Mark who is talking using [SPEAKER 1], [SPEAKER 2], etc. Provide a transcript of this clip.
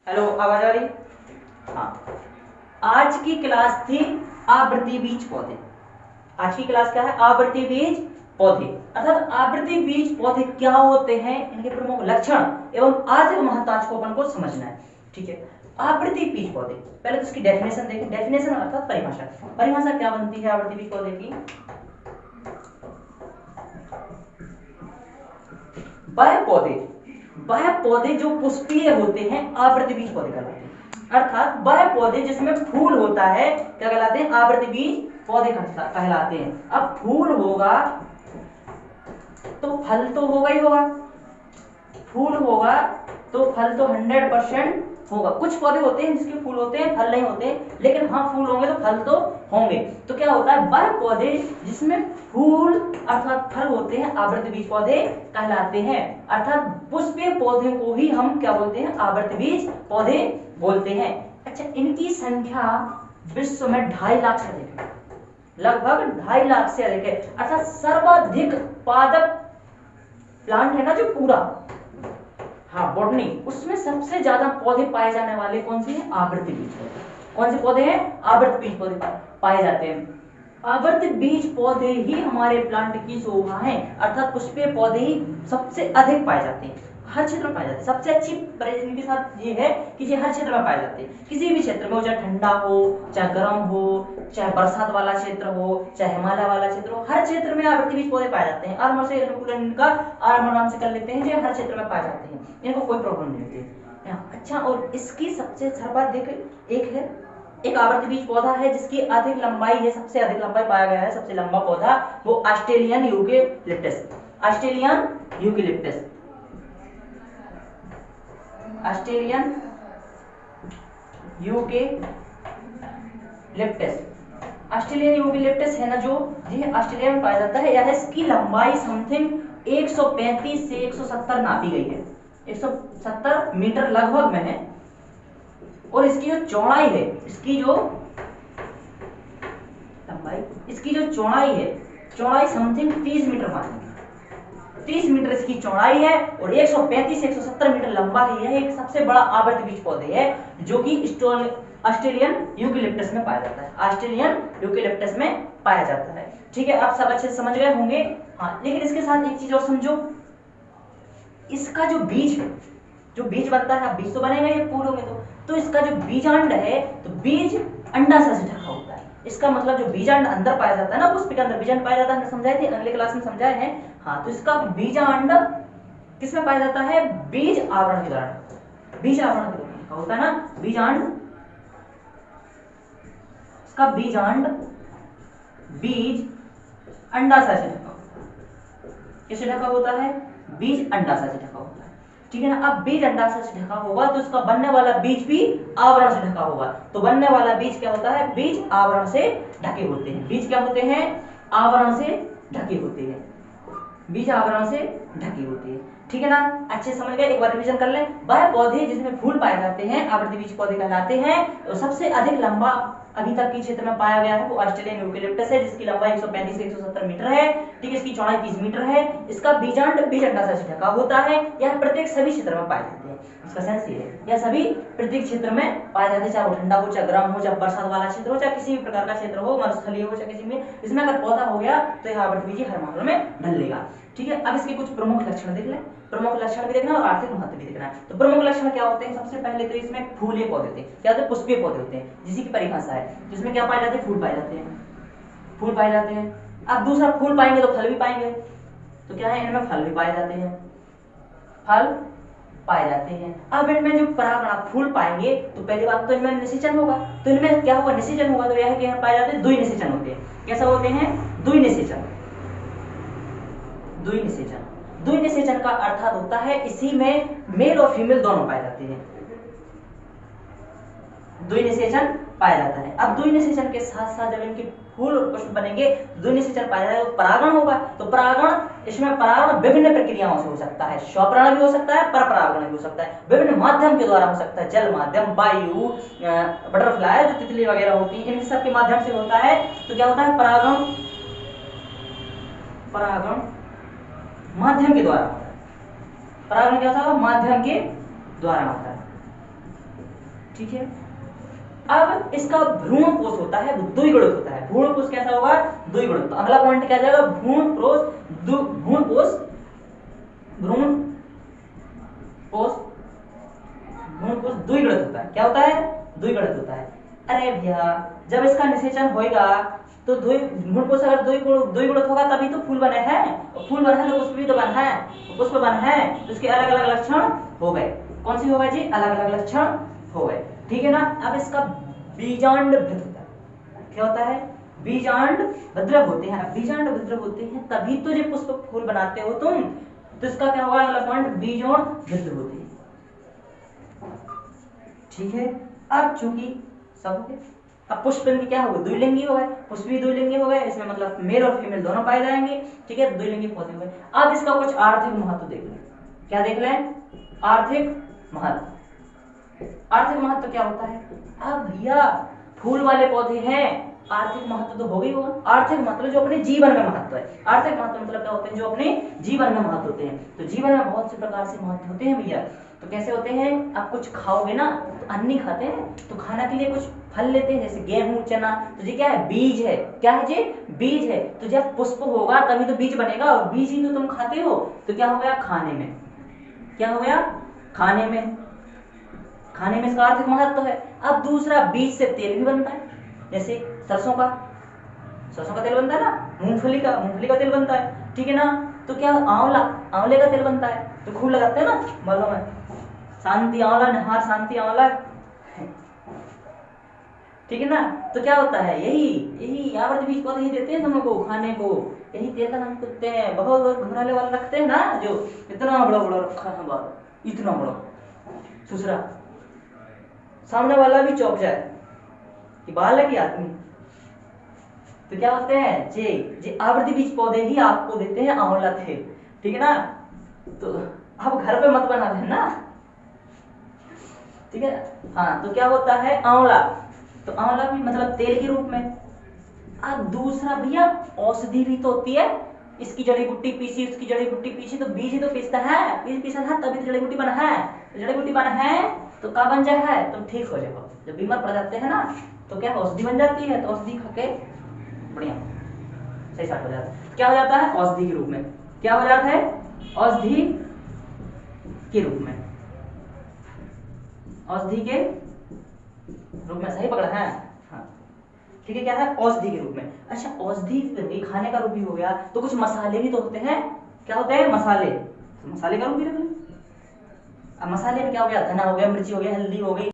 [SPEAKER 1] Hello, आवाज आ रही? हाँ, आज की क्लास थी आवृत्ति बीज पौधे। आज की क्लास क्या है? आवृत्ति बीज पौधे। अर्थात आवृत्ति बीज पौधे क्या होते हैं, इनके प्रमुख लक्षण एवं आर्थिक महत्व को अपन को समझना है। ठीक है, आवृत्ति बीज पौधे, पहले तो इसकी डेफिनेशन देखें। डेफिनेशन अर्थात परिभाषा। परिभाषा क्या बनती है आवृत्ति बीज पौधे की? वह पौधे जो पुष्पीय होते हैं आवृत्ति बीज पौधे कहलाते हैं। अर्थात वह पौधे जिसमें फूल होता है क्या कहलाते हैं? आवृत्ति बीज पौधे कहलाते हैं। अब फूल होगा तो फल तो होगा ही होगा, फूल होगा तो फल तो 100% होगा। कुछ पौधे होते हैं जिसके फूल होते हैं, फल नहीं होते, लेकिन हाँ फूल होंगे तो फल तो होंगे। तो क्या होता है? वह पौधे जिसमें फूल अर्थात फल होते हैं आवृत्ति बीज पौधे कहलाते हैं। अर्थात पुष्पीय पौधे को ही हम क्या बोलते हैं? आवृत्ति बीज पौधे बोलते हैं। अच्छा, इनकी संख्या विश्व में 2.5 लाख से अधिक है, लगभग 2.5 लाख से अधिक है। अर्थात सर्वाधिक पादप प्लांट है ना जो पूरा, हाँ बॉटनी, उसमें सबसे ज्यादा पौधे पाए जाने वाले कौन से हैं? आवृत्ति बीज पौधे। कौन से पौधे हैं? आवृत्ति बीज पौधे पाए जाते हैं। आवृत्ति बीज पौधे ही हमारे प्लांट की शोभा है। अर्थात पुष्पीय पौधे ही सबसे अधिक पाए जाते हैं, हर क्षेत्र में पाए जाते हैं। सबसे अच्छी इनके साथ ये है कि ये हर क्षेत्र में पाए जाते हैं। किसी भी क्षेत्र में हो, चाहे ठंडा हो, चाहे गर्म हो, चाहे बरसात वाला क्षेत्र हो, चाहे हिमालय वाला क्षेत्र हो, हर क्षेत्र में आवृत्ति बीज पौधे पाए जाते हैं। आराम से अनुकूलन इनका आराम से कर लेते हैं, जो हर क्षेत्र में पाए जाते हैं, इनको कोई प्रॉब्लम नहीं होती है। अच्छा, और इसकी सबसे सर्वाधिक एक आवृत्ति बीज पौधा है जिसकी अधिक लंबाई है, सबसे अधिक लंबाई पाया गया है, सबसे लंबा पौधा, वो Australian eucalyptus. Australian eucalyptus, Australian eucalyptus, Australian eucalyptus है ना, जो ये ऑस्ट्रेलिया में पाया जाता है। यह इसकी लंबाई समथिंग 135 से 170 नापी गई है, 170 मीटर लगभग में है। और इसकी जो चौड़ाई है, इसकी जो लंबाई, इसकी जो चौड़ाई है, चौड़ाई समथिंग 30 मीटर मानेंगे। 30 मीटर इसकी चौड़ाई है और 135 से 170 मीटर लंबा है। यह एक सबसे बड़ा आवृत्ति बीज पौधे है जो कि ऑस्ट्रेलियन यूकेलिप्टस में पाया जाता है। ऑस्ट्रेलियन यूकेलिप्टस में पाया जाता है। ठीक है, आप सब अच्छे से समझ गए होंगे। हाँ, लेकिन इसके साथ एक चीज और समझो, इसका जो बीज है, जो बीज बनता है, बीज तो बनेगा ये फूल होंगे तो इसका जो बीजांड है, तो बीज अंडाशय से ढका होता है। इसका मतलब जो बीजांड अंदर पाया जाता है ना, पुष्प के अंदर बीजांड पाया जाता है, हमने समझाए थे, अगले क्लास में समझाए हैं। हाँ, तो इसका बीजांड किसमें पाया जाता है? बीज आवरण के दौरान, बीज आवरण के दौरान होता है ना बीजांड। इसका बीजांड बीज अंडाशय से ढका होता है। किससे ढका होता है? बीज अंडाशय से ढका होता है। ठीक है ना। अब बीज अंडाशय से ढका होगा तो उसका बनने वाला बीज भी आवरण से ढका होगा। तो बनने वाला बीज क्या होता है? बीज आवरण से ढके होते हैं। बीज क्या होते हैं? आवरण से ढके होते हैं, बीज आवरण से ढके होते हैं। ठीक है ना, अच्छे समझ गए। एक बार रिवीजन कर लें। वह पौधे जिसमें फूल पाए जाते हैं आवृत्ति बीज पौधे कहलाते हैं। तो सबसे अधिक लंबा अभी तक के क्षेत्र में पाया गया है वो ऑस्ट्रेलियन यूकेलिप्टस है, जिसकी लंबाई 135 से 170 मीटर है। ठीक है, इसकी चौड़ाई 30 मीटर है। इसका बीजांड बीज अंडाशय से ढका होता है। यह प्रत्येक सभी क्षेत्र में पाए जाते हैं। इसका सेंस ये है, यह सभी प्रत्येक क्षेत्र में पाए जाते हैं, चाहे वो ठंडा हो, चाहे गर्म हो, चाहे बरसात वाला क्षेत्र हो, चाहे किसी भी प्रकार का क्षेत्र हो, मरुस्थलीय हो, चाहे किसी में, इसमें अगर पौधा हो गया तो यह आवृत्ति बीज हर मामले में ढल लेगा। ठीक है, अब इसके कुछ प्रमुख लक्षण देख लें। प्रमुख लक्षण भी देखना और आर्थिक महत्व भी देखना है। तो प्रमुख लक्षण क्या होते हैं? सबसे पहले तो इसमें फूलीय पौधे होते हैं। क्या होते हैं? पुष्पीय पौधे होते हैं, जिसकी परिभाषा है, जिसमें क्या पाए जाते हैं? फूल पाए जाते हैं, फूल पाए जाते हैं। अब दूसरा, फूल पाएंगे तो फल भी पाएंगे। तो क्या है? इनमें फल भी पाए जाते हैं, फल पाए जाते हैं। अब इनमें जो परागण, फूल पाएंगे तो पहली बात तो इनमें निषेचन होगा। तो इनमें क्या होगा? निषेचन होगा। तो यह है कि यहाँ पाए जाते हैं द्वि निषेचन होते हैं। कैसा होते हैं? द्वि निषेचन। द्वि निषेचन, द्वि निषेचन का अर्थात होता है इसी में मेल और फीमेल दोनों पाए जाते हैं। द्वि निषेचन पाया जाता है। अब द्वि निषेचन के साथ साथ जब इनके फूल और पुष्प बनेंगे, द्वि निषेचन पाया जाएगा, तो परागण होगा। तो परागण, इसमें परागण विभिन्न प्रक्रियाओं से हो सकता है। स्वपरागण भी हो सकता है, परपरागण भी हो सकता है, विभिन्न माध्यम के द्वारा हो सकता है। जल माध्यम, वायु, बटरफ्लाई, जो तितली वगैरह होती है, इन सब के माध्यम से होता है। तो क्या होता है? परागण, परागण माध्यम के द्वारा होता है। परागण क्या होता है? माध्यम के द्वारा होता है। ठीक है। अब इसका भ्रूण कोश होता है वो द्विगुणित होता है। भ्रूण कोश कैसा होगा? द्विगुणित। तो अगला पॉइंट क्या जाएगा? भ्रूण कोश द्विगुणित होता है। क्या होता है? द्विगुणित होता है। अरे भैया जब इसका निषेचन होएगा तो भ्रूण कोश अगर द्विगुणित होगा तभी तो फूल बने हैं, और फूल बने हैं तो पुष्प भी तो बना है, पुष्प बना है तो उसके अलग अलग लक्षण हो गए। कौन सी हो गए जी? अलग अलग लक्षण हो गए, ठीक है ना। अब इसका बीजांड भद्र होता है। क्या होता है? बीजांड भद्र होते हैं। बीजांड भद्र होते हैं तभी तो जो पुष्प फूल बनाते हो तुम। तो इसका क्या होगा अगला पॉइंट? बीजांड भद्र होते हैं, ठीक है। अब चूंकि सब हो गए, अब पुष्पलिंगी क्या हो गए? द्विलिंगी हो गए। पुष्प भी द्विलिंगी हो गए, इसमें मतलब मेल और फीमेल दोनों पाए जाएंगे, ठीक है। द्विलिंगी पौधे हो गए। अब इसका कुछ आर्थिक महत्व देख लें। क्या देख लें? आर्थिक महत्व। आर्थिक महत्व क्या होता है? अब भैया फूल वाले पौधे हैं, आर्थिक महत्व तो हो गई होगा। आर्थिक मतलब जो अपने जीवन में महत्व है। आर्थिक महत्व मतलब क्या होते हैं? जो अपने जीवन में महत्व होते हैं। तो जीवन में बहुत से प्रकार से महत्व होते हैं भैया। तो कैसे होते हैं? आप कुछ खाओगे ना तो अन्न ही खाते हैं, तो खाना के लिए कुछ फल लेते हैं, जैसे गेहूं, चना। तो ये क्या है? बीज है। क्या है जी? बीज है। तो जब पुष्प होगा तभी तो बीज बनेगा, और बीज ही तो तुम खाते हो। तो क्या हो गया? खाने में। क्या हो गया? खाने में। खाने में इसका आर्थिक महत्व है। अब दूसरा, बीज से तेल भी बनता है, जैसे सरसों का तेल बनता है ना, मूंगफली का तेल बनता है, ठीक है ना। तो क्या? आंवले का तेल बनता है, तो खूब लगाते हैं ना बालों में, शांति आंवला निहार शांति आंवला, ठीक है ना। तो क्या होता है? यही आवर्त बीज पौधे ही देते हैं तुम लोग को खाने को। यही तेल का नाम करते हैं। बहुत घुमाने वाला रखते हैं ना, जो इतना बड़ा बड़ा रखा है बाल, इतना बड़ा सुसरा, सामने वाला भी चौंक जाए कि बाल है कि आदमी। तो क्या होते हैं? जे आवृत्ति बीज पौधे ही आपको देते हैं आंवला तेल, ठीक है ना। तो आप घर पे मत बना लेना, ठीक है। हाँ, तो क्या होता है? आंवला, तो आंवला भी मतलब तेल के रूप में। अब दूसरा भैया, औषधि भी तो होती है। इसकी जड़ी बूटी पीसी, उसकी जड़ी बूटी पीसी, तो बीज ही तो पीसता है, बीज पीसा है तभी तो जड़ी बूटी बना है। तो जड़ी बूटी बना है तो क्या बन जाए है? तो ठीक हो जाएगा। जब बीमार पड़ जाते हैं ना तो क्या औषधि बन जाती है, तो औषधि खा के बढ़िया सही साट हो जाता है। क्या हो जाता है? औषधि के रूप में। क्या हो जाता है? औषधि के रूप में। औषधि के रूप में, सही पकड़ा है, हाँ ठीक है। क्या है? औषधि के रूप में। अच्छा, औषधि खाने का रूप भी हो गया, तो कुछ मसाले भी तो होते हैं। क्या होते हैं? मसाले। तो मसाले का रूप भी रख लें। अब मसाले में क्या हो गया? धना हो गया, मिर्ची हो गया, हल्दी हो गई।